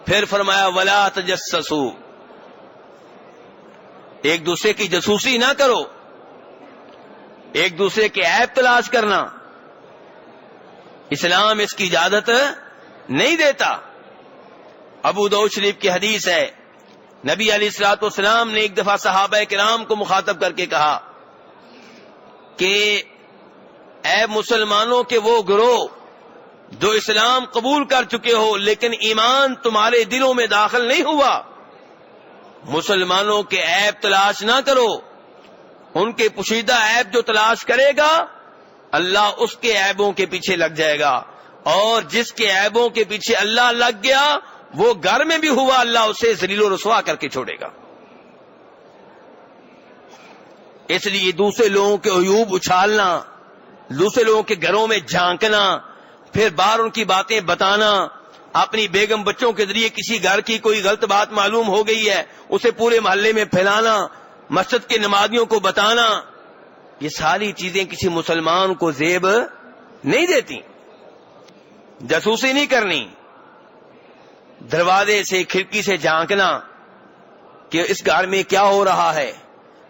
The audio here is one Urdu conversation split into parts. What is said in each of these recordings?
پھر فرمایا ولا تجسسوا، ایک دوسرے کی جاسوسی نہ کرو، ایک دوسرے کے عیب تلاش کرنا اسلام اس کی اجازت نہیں دیتا۔ ابو داؤد شریف کی حدیث ہے، نبی علیہ الصلوۃ والسلام نے ایک دفعہ صحابہ کرام کو مخاطب کر کے کہا کہ اے مسلمانوں کے وہ گروہ جو اسلام قبول کر چکے ہو لیکن ایمان تمہارے دلوں میں داخل نہیں ہوا، مسلمانوں کے عیب تلاش نہ کرو، ان کے پوشیدہ عیب جو تلاش کرے گا اللہ اس کے عیبوں کے پیچھے لگ جائے گا، اور جس کے عیبوں کے پیچھے اللہ لگ گیا وہ گھر میں بھی ہوا اللہ اسے ذلیل و رسوا کر کے چھوڑے گا۔ اس لیے دوسرے لوگوں کے عیوب اچھالنا، دوسرے لوگوں کے گھروں میں جھانکنا، پھر باہر ان کی باتیں بتانا، اپنی بیگم بچوں کے ذریعے کسی گھر کی کوئی غلط بات معلوم ہو گئی ہے اسے پورے محلے میں پھیلانا، مسجد کے نمازیوں کو بتانا، یہ ساری چیزیں کسی مسلمان کو زیب نہیں دیتی۔ جاسوسی نہیں کرنی، دروازے سے کھڑکی سے جھانکنا کہ اس گھر میں کیا ہو رہا ہے،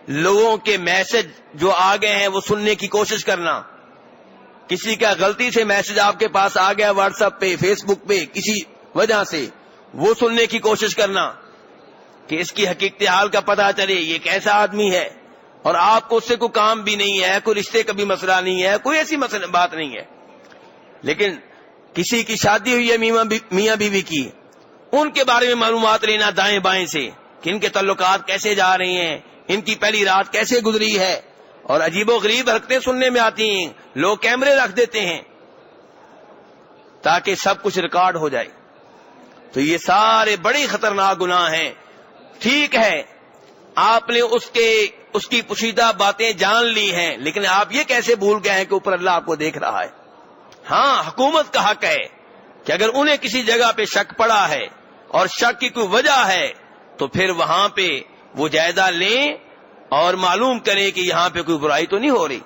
لوگوں کے میسج جو آ گئے ہیں وہ سننے کی کوشش کرنا، کسی کا غلطی سے میسج آپ کے پاس آ گیا واٹس ایپ پہ، فیس بک پہ، کسی وجہ سے وہ سننے کی کوشش کرنا کہ اس کی حقیقت حال کا پتہ چلے یہ کیسا آدمی ہے، اور آپ کو اس سے کوئی کام بھی نہیں ہے، کوئی رشتے کا بھی مسئلہ نہیں ہے، کوئی ایسی بات نہیں ہے، لیکن کسی کی شادی ہوئی ہے میاں بیوی کی، ان کے بارے میں معلومات لینا دائیں بائیں سے کہ ان کے تعلقات کیسے جا رہے ہیں، ان کی پہلی رات کیسے گزری ہے، اور عجیب و غریب حرکتیں سننے میں آتی ہیں، لوگ کیمرے رکھ دیتے ہیں تاکہ سب کچھ ریکارڈ ہو جائے۔ تو یہ سارے بڑی خطرناک گناہ ہیں۔ ٹھیک ہے آپ نے اس کی پوشیدہ باتیں جان لی ہیں، لیکن آپ یہ کیسے بھول گئے ہیں کہ اوپر اللہ آپ کو دیکھ رہا ہے؟ ہاں حکومت کا حق ہے کہ اگر انہیں کسی جگہ پہ شک پڑا ہے اور شک کی کوئی وجہ ہے تو پھر وہاں پہ وہ جائزہ لیں اور معلوم کریں کہ یہاں پہ کوئی برائی تو نہیں ہو رہی۔